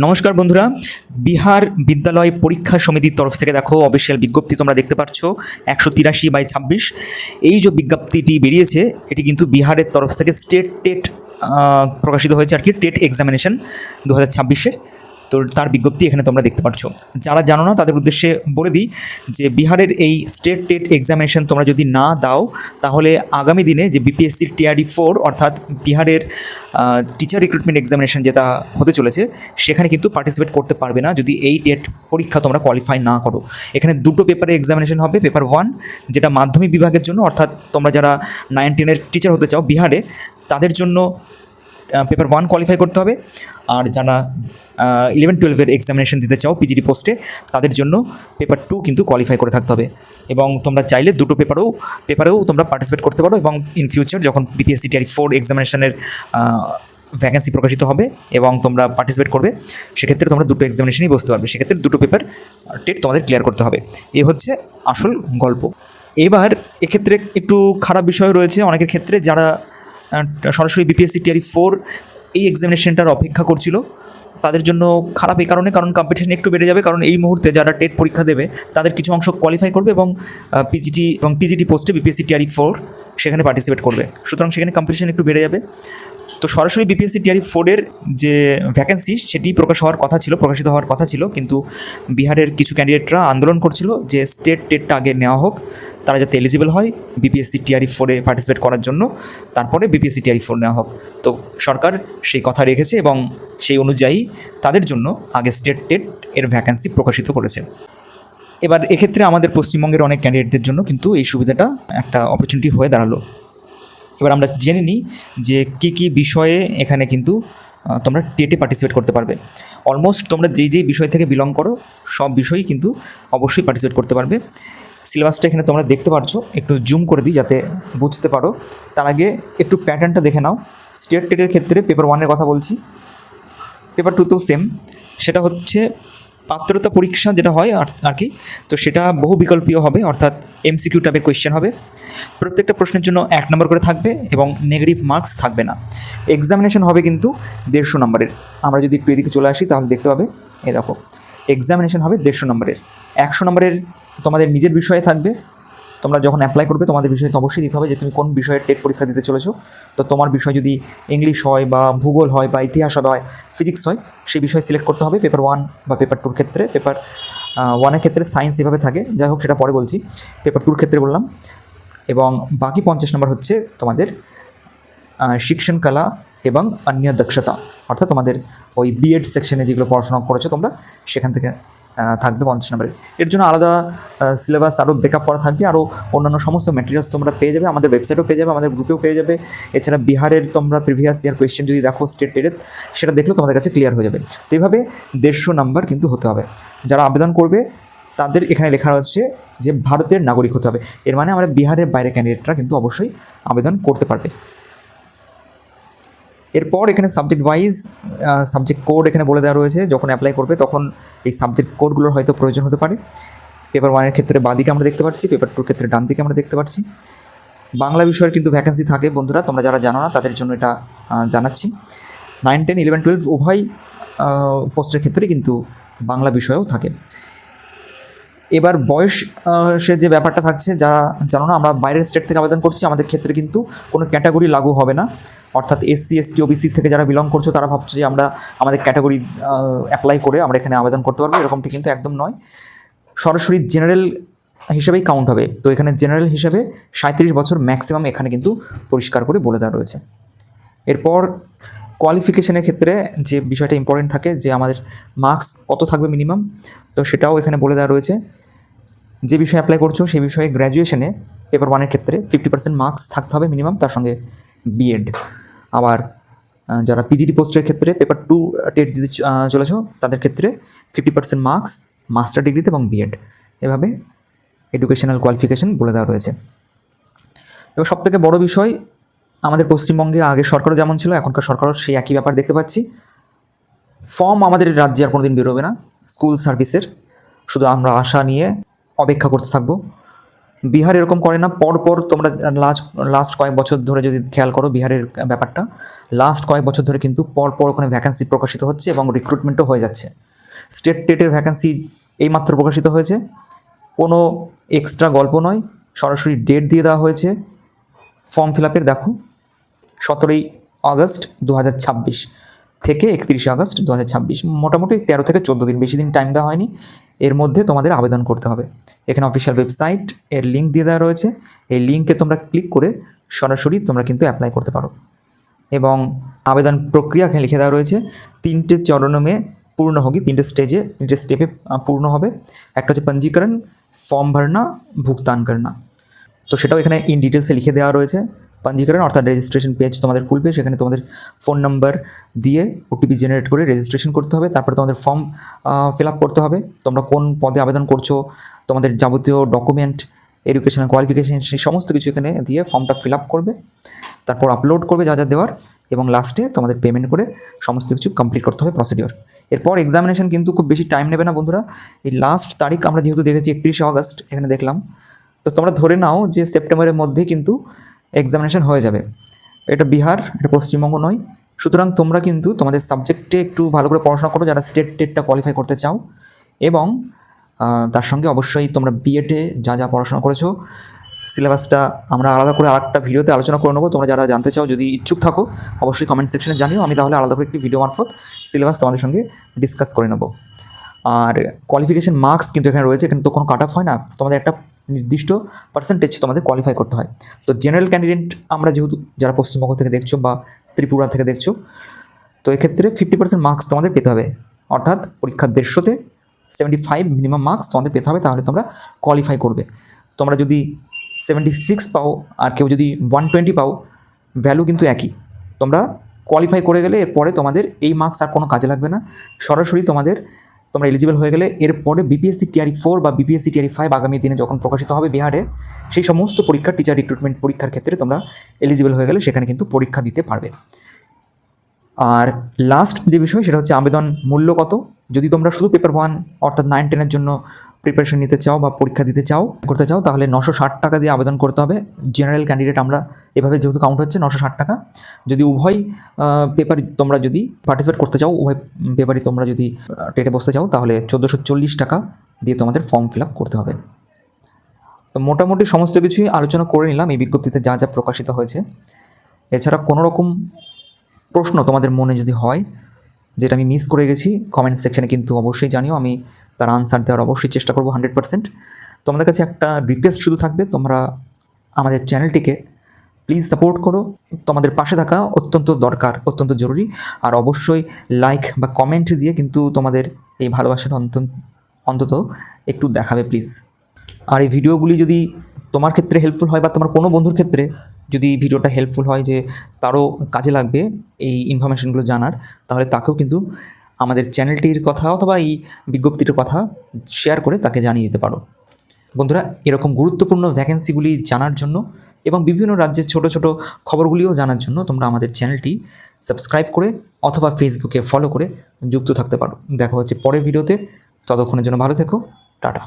নমস্কার বন্ধুরা, বিহার বিদ্যালয় পরীক্ষা সমিতির তরফ থেকে দেখো অফিসিয়াল বিজ্ঞপ্তি তোমরা দেখতে পাচ্ছ 183/26। এই যে বিজ্ঞপ্তিটি বেরিয়েছে এটি কিন্তু বিহারের তরফ থেকে স্টেট টেট প্রকাশিত হয়েছে আর কি, টেট এক্সামিনেশন 2026-এর। তো তার বিজ্ঞপ্তি এখানে তোমরা দেখতে পাচ্ছ। যারা জানো না তাদের উদ্দেশ্যে বলে দিই যে বিহারের এই স্টেট টেট এক্সামিনেশন তোমরা যদি না দাও তাহলে আগামী দিনে যে বিপিএসসির টিআরডি 4 অর্থাৎ বিহারের টিচার রিক্রুটমেন্ট এক্সামিনেশন যেটা হতে চলেছে সেখানে কিন্তু পার্টিসিপেট করতে পারবে না যদি এই টেট পরীক্ষা তোমরা কোয়ালিফাই না করো। এখানে দুটো পেপারে এক্সামিনেশন হবে। পেপার 1 যেটা মাধ্যমিক বিভাগের জন্য, অর্থাৎ তোমরা যারা 9-10-এর টিচার হতে চাও বিহারে তাদের জন্য পেপার 1 কোয়ালিফাই করতে হবে, আর যারা 11-12-এর এক্সামিনেশন দিতে চাও পিজিটি পোস্টে তাদের জন্য পেপার 2 কিন্তু কোয়ালিফাই করে থাকতে হবে। এবং তোমরা চাইলে দুটো পেপারেও তোমরা পার্টিসিপেট করতে পারো, এবং ইন ফিউচার যখন বিপিএসসি টিআরডি 4 এক্সামিনেশনের ভ্যাকেন্সি প্রকাশিত হবে এবং তোমরা পার্টিসিপেট করবে সেক্ষেত্রে তোমরা দুটো এক্সামিনেশনই বসতে পারবে। সেক্ষেত্রে দুটো পেপার টেট তোমাদের ক্লিয়ার করতে হবে। এই হচ্ছে আসল গল্প। এবার এক্ষেত্রে একটু খারাপ বিষয় রয়েছে অনেকের ক্ষেত্রে, যারা সরাসরি বিপিএসসি টিআরডি 4 এই এক্সামিনেশনটার অপেক্ষা করছিল তাদের জন্য খারাপ এই কারণ কম্পিটিশন একটু বেড়ে যাবে, কারণ এই মুহূর্তে যারা টেট পরীক্ষা দেবে তাদের কিছু অংশ কোয়ালিফাই করবে এবং পিজিটি পোস্টে বিপিএসসি টিআরডি 4 সেখানে পার্টিসিপেট করবে। সুতরাং সেখানে কম্পিটিশন একটু বেড়ে যাবে। তো সরাসরি বিপিএসসি টিআরডি 4-এর যে ভ্যাকেন্সি সেটি প্রকাশিত হওয়ার কথা ছিল, কিন্তু বিহারের কিছু ক্যান্ডিডেটরা আন্দোলন করছিল যে স্টেট টেটটা আগে নেওয়া হোক, তারা যাতে এলিজিবল হয় বিপিএসসি টিআরডি 4-এ পার্টিসিপেট করার জন্য, তারপরে বিপিএসসি টিআরডি 4 নেওয়া হোক। তো সরকার সেই কথা রেখেছে এবং সেই অনুযায়ী তাদের জন্য আগে স্টেট টেট এর ভ্যাকেন্সি প্রকাশিত করেছে। এবার এক্ষেত্রে আমাদের পশ্চিমবঙ্গের অনেক ক্যান্ডিডেটদের জন্য কিন্তু এই সুবিধাটা একটা অপরচুনিটি হয়ে দাঁড়ালো। এবার আমরা জেনে নিই যে কী বিষয়ে এখানে কিন্তু তোমরা টেটে পার্টিসিপেট করতে পারবে। অলমোস্ট তোমরা যেই বিষয় থেকে বিলং করো সব বিষয়ই কিন্তু অবশ্যই পার্টিসিপেট করতে পারবে। সিলেবাসটা এখানে তোমরা দেখতে পাচ্ছ, একটু জুম করে দিই যাতে বুঝতে পারো। তার আগে একটু প্যাটার্নটা দেখে নাও। স্টেট টেটের ক্ষেত্রে পেপার 1-এর কথা বলছি, পেপার 2 তো সেম। সেটা হচ্ছে পাত্রতা পরীক্ষা যেটা হয় আর কি, তো সেটা বহু বিকল্পীয় হবে, অর্থাৎ এমসিকিউ টাইপের কোয়েশ্চেন হবে। প্রত্যেকটা প্রশ্নের জন্য 1 নম্বর করে থাকবে এবং নেগেটিভ মার্কস থাকবে না। এক্সামিনেশন হবে কিন্তু 150 নম্বরের। আমরা যদি একটু এদিকে চলে আসি তাহলে দেখতে পাবে, এই দেখো এক্সামিনেশন হবে 150 নম্বরের। 100 নম্বরের তোমাদের নিজের বিষয়ে থাকবে। তোমরা যখন অ্যাপ্লাই করবে তোমাদের বিষয় তো অবশ্যই দিতে হবে যে তুমি কোন বিষয়ের টেট পরীক্ষা দিতে চলেছো। তো তোমার বিষয় যদি ইংলিশ হয় বা ভূগোল হয় বা ইতিহাস হয়, ফিজিক্স হয়, সেই বিষয় সিলেক্ট করতে হবে পেপার 1 বা পেপার 2-র ক্ষেত্রে। পেপার 1-এর ক্ষেত্রে সায়েন্স এভাবে থাকে, যাই হোক সেটা পরে বলছি। পেপার 2-র ক্ষেত্রে বললাম। এবং বাকি 50 নম্বর হচ্ছে তোমাদের শিক্ষণ কলা এবং অন্য দক্ষতা, অর্থাৎ তোমাদের ওই বিএড সেকশনে যেগুলো পড়াশোনা করেছো তোমরা সেখান থেকে থাকবে 50 নম্বরের। এর জন্য আলাদা সিলেবাস আরও ব্যাকআপ করা থাকবে, আরও অন্যান্য সমস্ত ম্যাটেরিয়ালস তোমরা পেয়ে যাবে, আমাদের ওয়েবসাইটেও পেয়ে যাবে, আমাদের গ্রুপেও পেয়ে যাবে। এছাড়া বিহারের তোমরা প্রিভিয়াস ইয়ার কোয়েশ্চেন যদি দেখো স্টেট টেটের, সেটা দেখলেও তোমাদের কাছে ক্লিয়ার হয়ে যাবে। তো এইভাবে 150 নাম্বার কিন্তু হতে হবে। যারা আবেদন করবে তাদের এখানে লেখা রয়েছে যে ভারতের নাগরিক হতে হবে। এর মানে আমরা বিহারের বাইরে ক্যান্ডিডেটরা কিন্তু অবশ্যই আবেদন করতে পারবে। এরপর এখানে সাবজেক্ট ওয়াইজ সাবজেক্ট কোড এখানে বলে দেওয়া রয়েছে। যখন অ্যাপ্লাই করবে তখন এই সাবজেক্ট কোডগুলোর হয়তো প্রয়োজন হতে পারে। পেপার 1-এর ক্ষেত্রে বাঁদিকে আমরা দেখতে পাচ্ছি, পেপার 2-র ক্ষেত্রে ডান দিকে আমরা দেখতে পাচ্ছি। বাংলা বিষয়ের কিন্তু ভ্যাকেন্সি থাকে বন্ধুরা, তোমরা যারা জানো না তাদের জন্য এটা জানাচ্ছি। 9, 10, 11, 12 উভয় পোস্টের ক্ষেত্রে কিন্তু বাংলা বিষয়েও থাকে। এবার বয়সের যে ব্যাপারটা থাকছে, যারা জানো না আমরা বাইরের স্টেট থেকে আবেদন করছি, আমাদের ক্ষেত্রে কিন্তু কোনো ক্যাটাগরি লাগু হবে না। অর্থাৎ এসসি, এসটি, ওবিসি থেকে যারা বিলং করছো তারা ভাবছো যে আমরা আমাদের ক্যাটাগরি অ্যাপ্লাই করে আমরা এখানে আবেদন করতে পারবো, এরকমটি কিন্তু একদম নয়। সরাসরি জেনারেল হিসেবেই কাউন্ট হবে। তো এখানে জেনারেল হিসেবে 37 বছর ম্যাক্সিমাম এখানে কিন্তু পরিষ্কার করে বলে দেওয়া রয়েছে। এরপর কোয়ালিফিকেশনের ক্ষেত্রে যে বিষয়টা ইম্পর্টেন্ট থাকে যে আমাদের মার্কস কত থাকবে মিনিমাম, তো সেটাও এখানে বলে দেওয়া রয়েছে। যে বিষয়ে অ্যাপ্লাই করছো সেই বিষয়ে গ্র্যাজুয়েশনে পেপার 1-এর ক্ষেত্রে 50% মার্কস থাকতে হবে মিনিমাম, তার সঙ্গে বিএড। আবার যারা পিজিটি পোস্টের ক্ষেত্রে পেপার 2 টেট দিতে চলেছো তাদের ক্ষেত্রে 50% মার্কস, মাস্টার ডিগ্রিতে এবং বিএড, এভাবে এডুকেশনাল কোয়ালিফিকেশন বলে দেওয়া রয়েছে। এবার সবথেকে বড় বিষয়, আমাদের পশ্চিমবঙ্গে আগে সরকারও যেমন ছিল এখনকার সরকারও সেই একই ব্যাপার দেখতে পাচ্ছি। ফর্ম আমাদের রাজ্যে আর কোনোদিন বেরোবে না স্কুল সার্ভিসের, শুধু আমরা আশা নিয়ে অপেক্ষা করতে থাকবো। বিহার এরকম করে না, পরপর তোমরা লাস্ট কয়েক বছর ধরে যদি খেয়াল করো বিহারের ব্যাপারটা, লাস্ট কয়েক বছর ধরে কিন্তু পরপর ওখানে ভ্যাকেন্সি প্রকাশিত হচ্ছে এবং রিক্রুটমেন্টও হয়ে যাচ্ছে। স্টেট টেটের ভ্যাকেন্সি এইমাত্র প্রকাশিত হয়েছে, কোনো এক্সট্রা গল্প নয়, সরাসরি ডেট দিয়ে দেওয়া হয়েছে ফর্ম ফিল আপের। দেখো 17ই আগস্ট 2026 থেকে 31শে আগস্ট 2026, মোটামুটি 13 থেকে 14 দিন, বেশি দিন টাইম দেওয়া হয়নি। এর মধ্যে তোমাদের আবেদন করতে হবে। এখানে অফিসিয়াল ওয়েবসাইট এর লিঙ্ক দিয়ে দেওয়া রয়েছে, এই লিঙ্কে তোমরা ক্লিক করে সরাসরি তোমরা কিন্তু অ্যাপ্লাই করতে পারো। এবং আবেদন প্রক্রিয়া এখানে লিখে দেওয়া রয়েছে, 3টে চরণ में पूर्ण होगी, 3টে স্টেপে পূর্ণ হবে। একটা হচ্ছে পঞ্জীকরণ, ফর্ম ভরনা, ভুগতান করনা। তো সেটাও এখানে ইন ডিটেলসে লিখে দেওয়া রয়েছে। পঞ্জীকরণ অর্থাৎ রেজিস্ট্রেশন পেজ তোমাদের খুলবে, সেখানে তোমাদের ফোন নাম্বার দিয়ে ওটিপি জেনারেট করে রেজিস্ট্রেশন করতে হবে। তারপরে তোমাদের ফর্ম ফিল আপ করতে হবে, তোমরা কোন পদে আবেদন করছো, তোমাদের যাবতীয় ডকুমেন্ট, এডুকেশনাল কোয়ালিফিকেশান, সেই সমস্ত কিছু এখানে দিয়ে ফর্মটা ফিল আপ করবে। তারপর আপলোড করবে যা যা দেওয়ার, এবং লাস্টে তোমাদের পেমেন্ট করে সমস্ত কিছু কমপ্লিট করতে হবে প্রসিডিওর। এরপর এক্সামিনেশন কিন্তু খুব বেশি টাইম নেবে না বন্ধুরা। এই লাস্ট তারিখ আমরা যেহেতু দেখেছি 31শে আগস্ট এখানে দেখলাম, তো তোমরা ধরে নাও যে সেপ্টেম্বরের মধ্যে কিন্তু এক্সামিনেশন হয়ে যাবে। এটা বিহার, এটা পশ্চিমবঙ্গ নয়। সুতরাং তোমরা কিন্তু তোমাদের সাবজেক্টে একটু ভালো করে পড়াশোনা করো যারা স্টেট টেটটা কোয়ালিফাই করতে চাও, এবং তার সঙ্গে অবশ্যই তোমরা বিএডে যা যা পড়াশোনা করেছো সিলেবাসটা আমরা আলাদা করে আরেকটা ভিডিওতে আলোচনা করে নেবো। তোমরা যারা জানতে চাও, যদি ইচ্ছুক থাকো, অবশ্যই কমেন্ট সেকশনে জানিও, আমি তাহলে আলাদা করে একটি ভিডিও মারফত সিলেবাস তোমাদের সঙ্গে ডিসকাস করে নেবো। আর কোয়ালিফিকেশান মার্কস কিন্তু এখানে রয়েছে, এখানে তো কোনো কাট অফ হয় না, তোমাদের একটা নির্দিষ্ট পার্সেন্টেজ তোমাদের কোয়ালিফাই করতে হয়। তো জেনারেল ক্যান্ডিডেট আমরা যেহেতু যারা পশ্চিমবঙ্গ থেকে দেখছো বা ত্রিপুরা থেকে দেখছো, তো এক্ষেত্রে 50% মার্কস তোমাদের পেতে হবে, অর্থাৎ পরীক্ষার 150তে 75 মিনিমাম মার্কস তোমাদের পেতে হবে, তাহলে তোমরা কোয়ালিফাই করবে। তোমরা যদি 76 পাও আর কেউ যদি 120 পাও, ভ্যালু কিন্তু একই। তোমরা কোয়ালিফাই করে গেলে এরপরে তোমাদের এই মার্কস আর কোনো কাজে লাগবে না, সরাসরি তোমরা এলিজিবল হয়ে গেলে এরপরে বিপিএসসি টিআরই 4 বা বিপিএসসি টিআরই 5 আগামী দিনে যখন প্রকাশিত হবে বিহারে, সেই সমস্ত পরীক্ষা, টিচার রিক্রুটমেন্ট পরীক্ষার ক্ষেত্রে তোমরা এলিজিবল হয়ে গেলে সেখানে কিন্তু পরীক্ষা দিতে পারবে। আর লাস্ট যে বিষয় সেটা হচ্ছে আবেদন মূল্য কত। যদি তোমরা শুধু পেপার 1 অর্থাৎ 9-10-এর জন্য প্রিপারেশন নিতে চাও বা পরীক্ষা দিতে করতে চাও, তাহলে 960 টাকা দিয়ে আবেদন করতে হবে। জেনারেল ক্যান্ডিডেট আমরা এভাবে যেহেতু কাউন্ট হচ্ছে 960 টাকা। যদি উভয় পেপার তোমরা যদি পার্টিসিপেট করতে চাও, উভয় পেপারই তোমরা যদি টেটে বসতে চাও, তাহলে 1440 টাকা দিয়ে তোমাদের ফর্ম ফিল আপ করতে হবে। তো মোটামুটি সমস্ত কিছুই আলোচনা করে নিলাম এই বিজ্ঞপ্তিতে যা যা প্রকাশিত হয়েছে। এছাড়া কোনো রকম প্রশ্ন তোমাদের মনে যদি হয় যেটা আমি মিস করে গেছি, কমেন্ট সেকশনে কিন্তু অবশ্যই জানিও, আমি তার আনসার দেওয়ার অবশ্যই চেষ্টা করবো 100%। তোমাদের কাছে একটা রিকোয়েস্ট শুধু থাকবে, তোমরা আমাদের চ্যানেলটিকে প্লিজ সাপোর্ট করো, তোমাদের পাশে থাকা অত্যন্ত দরকার, অত্যন্ত জরুরি। আর অবশ্যই লাইক বা কমেন্ট দিয়ে কিন্তু তোমাদের এই ভালোবাসাটা অন্তত একটু দেখাবে প্লিজ। আর এই ভিডিওগুলি যদি তোমার ক্ষেত্রে হেল্পফুল হয় বা তোমার কোনো বন্ধুর ক্ষেত্রে যদি ভিডিওটা হেল্পফুল হয়, যে তারও কাজে লাগবে এই ইনফরমেশনগুলো জানার, তাহলে তাকেও কিন্তু আমাদের চ্যানেলটির কথা অথবা এই বিজ্ঞপ্তিটির কথা শেয়ার করে তাকে জানিয়ে দিতে পারো। বন্ধুরা, এরকম গুরুত্বপূর্ণ ভ্যাকেন্সিগুলি জানার জন্য এবং বিভিন্ন রাজ্যের ছোট ছোট খবরগুলিও জানার জন্য তোমরা আমাদের চ্যানেলটি সাবস্ক্রাইব করে অথবা ফেসবুকে ফলো করে যুক্ত থাকতে পারো। দেখা হচ্ছে পরের ভিডিওতে, ততক্ষণের জন্য ভালো থেকো, টাটা।